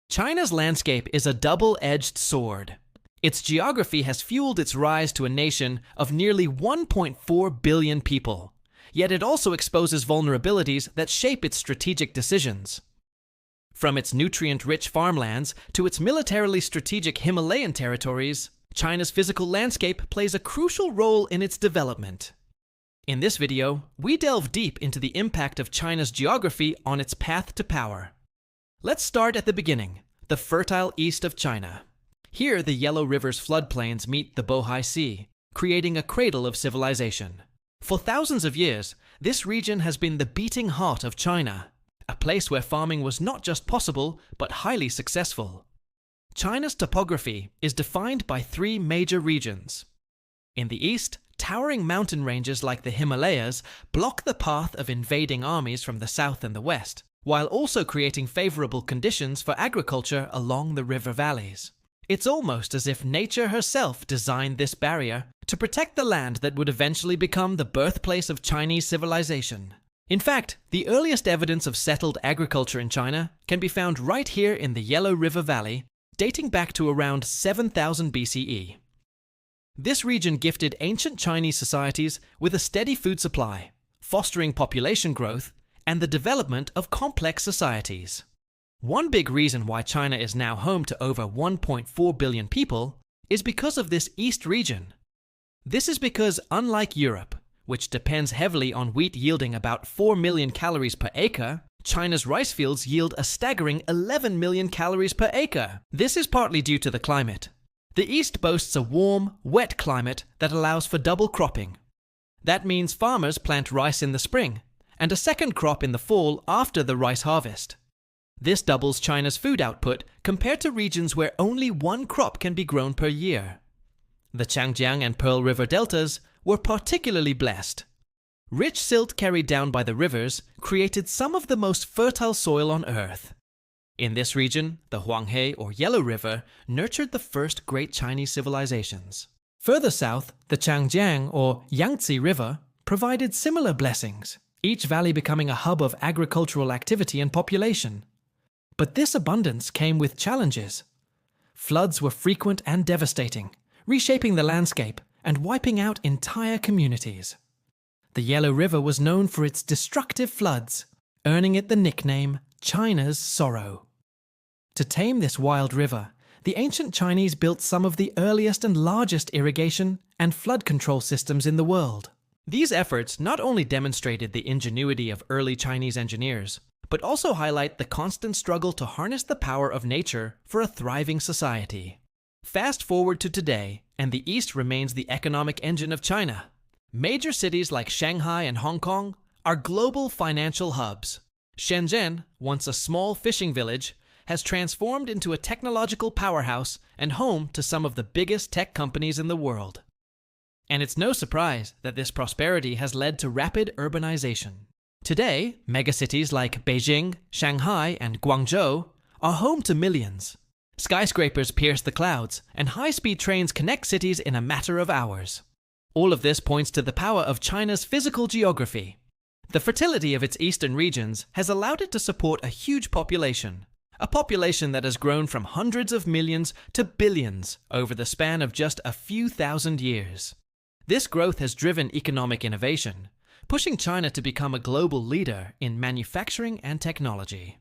China's landscape is a double-edged sword. Its geography has fueled its rise to a nation of nearly 1.4 billion people, yet it also exposes vulnerabilities that shape its strategic decisions. From its nutrient-rich farmlands to its militarily strategic Himalayan territories, China's physical landscape plays a crucial role in its development. In this video, we delve deep into the impact of China's geography on its path to power. Let's start at the beginning, the fertile east of China. Here, the Yellow River's floodplains meet the Bohai Sea, creating a cradle of civilization. For thousands of years, this region has been the beating heart of China, a place where farming was not just possible, but highly successful. China's topography is defined by three major regions. In the east, towering mountain ranges like the Himalayas block the path of invading armies from the south and the west, while also creating favorable conditions for agriculture along the river valleys. It's almost as if nature herself designed this barrier to protect the land that would eventually become the birthplace of Chinese civilization. In fact, the earliest evidence of settled agriculture in China can be found right here in the Yellow River Valley, dating back to around 7000 BCE. This region gifted ancient Chinese societies with a steady food supply, fostering population growth and the development of complex societies. One big reason why China is now home to over 1.4 billion people is because of this east region. This is because, unlike Europe, which depends heavily on wheat yielding about 4 million calories per acre, China's rice fields yield a staggering 11 million calories per acre. This is partly due to the climate. The east boasts a warm, wet climate that allows for double cropping. That means farmers plant rice in the spring and a second crop in the fall after the rice harvest. This doubles China's food output compared to regions where only one crop can be grown per year. The Changjiang and Pearl River deltas were particularly blessed. Rich silt carried down by the rivers created some of the most fertile soil on Earth. In this region, the Huanghe or Yellow River nurtured the first great Chinese civilizations. Further south, the Changjiang or Yangtze River provided similar blessings, each valley becoming a hub of agricultural activity and population. But this abundance came with challenges. Floods were frequent and devastating, reshaping the landscape and wiping out entire communities. The Yellow River was known for its destructive floods, earning it the nickname China's Sorrow. To tame this wild river, the ancient Chinese built some of the earliest and largest irrigation and flood control systems in the world. These efforts not only demonstrated the ingenuity of early Chinese engineers, but also highlight the constant struggle to harness the power of nature for a thriving society. Fast forward to today, and the East remains the economic engine of China. Major cities like Shanghai and Hong Kong are global financial hubs. Shenzhen, once a small fishing village, has transformed into a technological powerhouse and home to some of the biggest tech companies in the world. And it's no surprise that this prosperity has led to rapid urbanization. Today, megacities like Beijing, Shanghai, and Guangzhou are home to millions. Skyscrapers pierce the clouds, and high-speed trains connect cities in a matter of hours. All of this points to the power of China's physical geography. The fertility of its eastern regions has allowed it to support a huge population, a population that has grown from hundreds of millions to billions over the span of just a few thousand years. This growth has driven economic innovation, pushing China to become a global leader in manufacturing and technology.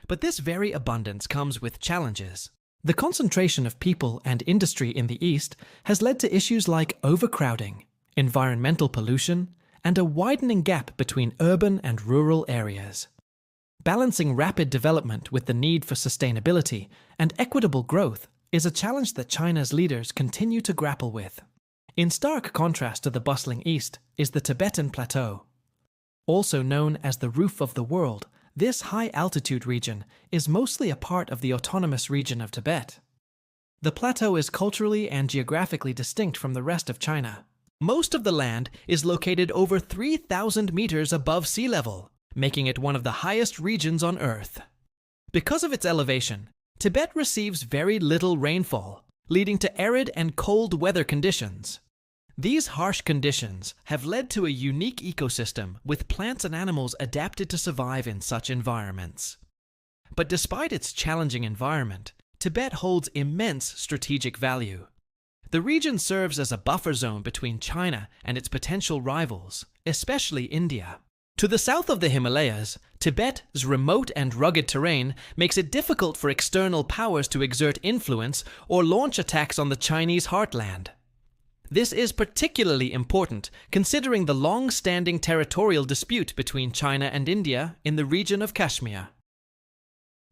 But this very abundance comes with challenges. The concentration of people and industry in the East has led to issues like overcrowding, environmental pollution, and a widening gap between urban and rural areas. Balancing rapid development with the need for sustainability and equitable growth is a challenge that China's leaders continue to grapple with. In stark contrast to the bustling East is the Tibetan Plateau. Also known as the Roof of the World, this high-altitude region is mostly a part of the autonomous region of Tibet. The plateau is culturally and geographically distinct from the rest of China. Most of the land is located over 3,000 meters above sea level, making it one of the highest regions on Earth. Because of its elevation, Tibet receives very little rainfall, leading to arid and cold weather conditions. These harsh conditions have led to a unique ecosystem with plants and animals adapted to survive in such environments. But despite its challenging environment, Tibet holds immense strategic value. The region serves as a buffer zone between China and its potential rivals, especially India. To the south of the Himalayas, Tibet's remote and rugged terrain makes it difficult for external powers to exert influence or launch attacks on the Chinese heartland. This is particularly important considering the long-standing territorial dispute between China and India in the region of Kashmir.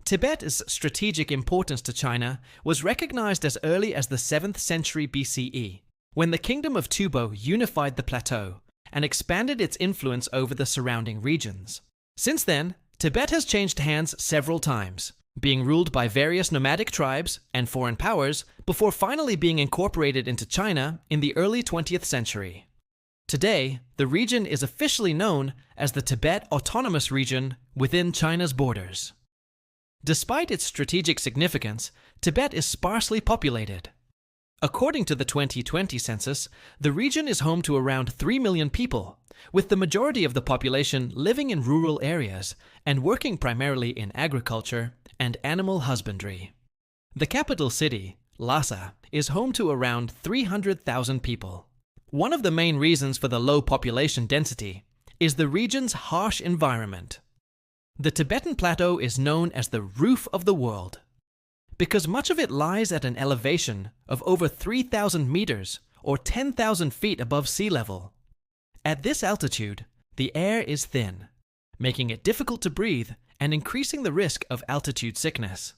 Tibet's strategic importance to China was recognized as early as the 7th century BCE, when the Kingdom of Tubo unified the plateau and expanded its influence over the surrounding regions. Since then, Tibet has changed hands several times, being ruled by various nomadic tribes and foreign powers before finally being incorporated into China in the early 20th century. Today, the region is officially known as the Tibet Autonomous Region within China's borders. Despite its strategic significance, Tibet is sparsely populated. According to the 2020 census, the region is home to around 3 million people, with the majority of the population living in rural areas and working primarily in agriculture and animal husbandry. The capital city, Lhasa, is home to around 300,000 people. One of the main reasons for the low population density is the region's harsh environment. The Tibetan Plateau is known as the roof of the world, because much of it lies at an elevation of over 3,000 meters or 10,000 feet above sea level. At this altitude, the air is thin, making it difficult to breathe and increasing the risk of altitude sickness.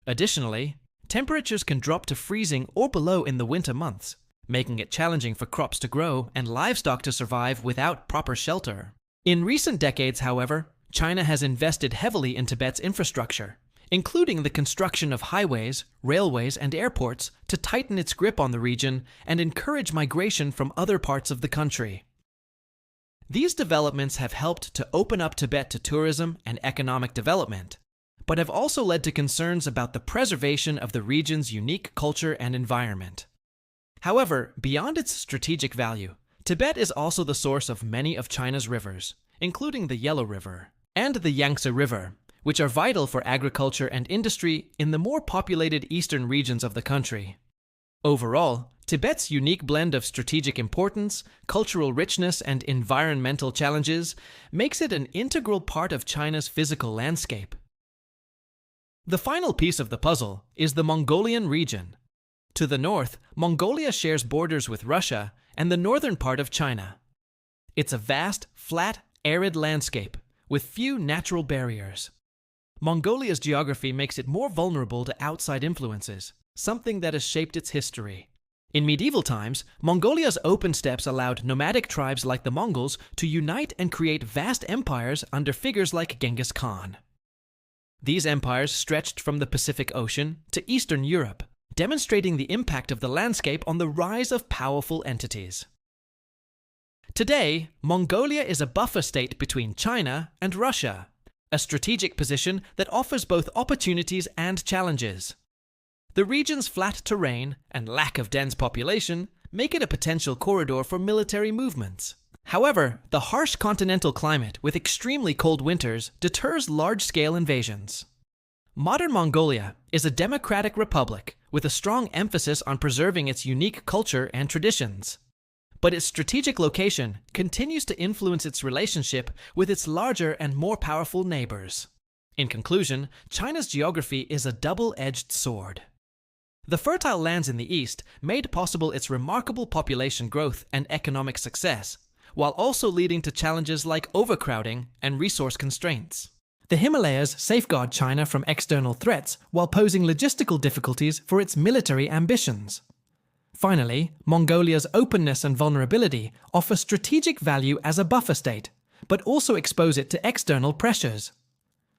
Additionally, temperatures can drop to freezing or below in the winter months, making it challenging for crops to grow and livestock to survive without proper shelter. In recent decades, however, China has invested heavily in Tibet's infrastructure, including the construction of highways, railways, and airports to tighten its grip on the region and encourage migration from other parts of the country. These developments have helped to open up Tibet to tourism and economic development, but have also led to concerns about the preservation of the region's unique culture and environment. However, beyond its strategic value, Tibet is also the source of many of China's rivers, including the Yellow River and the Yangtze River, which are vital for agriculture and industry in the more populated eastern regions of the country. Overall, Tibet's unique blend of strategic importance, cultural richness, and environmental challenges makes it an integral part of China's physical landscape. The final piece of the puzzle is the Mongolian region. To the north, Mongolia shares borders with Russia and the northern part of China. It's a vast, flat, arid landscape with few natural barriers. Mongolia's geography makes it more vulnerable to outside influences, something that has shaped its history. In medieval times, Mongolia's open steppes allowed nomadic tribes like the Mongols to unite and create vast empires under figures like Genghis Khan. These empires stretched from the Pacific Ocean to Eastern Europe, demonstrating the impact of the landscape on the rise of powerful entities. Today, Mongolia is a buffer state between China and Russia, a strategic position that offers both opportunities and challenges. The region's flat terrain and lack of dense population make it a potential corridor for military movements. However, the harsh continental climate with extremely cold winters deters large-scale invasions. Modern Mongolia is a democratic republic with a strong emphasis on preserving its unique culture and traditions. But its strategic location continues to influence its relationship with its larger and more powerful neighbors. In conclusion, China's geography is a double-edged sword. The fertile lands in the east made possible its remarkable population growth and economic success, while also leading to challenges like overcrowding and resource constraints. The Himalayas safeguard China from external threats while posing logistical difficulties for its military ambitions. Finally, Mongolia's openness and vulnerability offer strategic value as a buffer state, but also expose it to external pressures.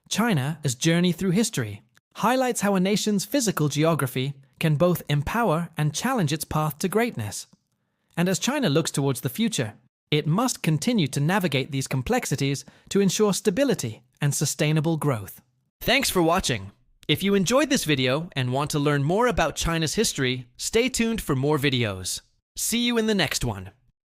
China's journey through history highlights how a nation's physical geography can both empower and challenge its path to greatness. And as China looks towards the future, it must continue to navigate these complexities to ensure stability and sustainable growth. Thanks for watching. If you enjoyed this video and want to learn more about China's history, stay tuned for more videos. See you in the next one.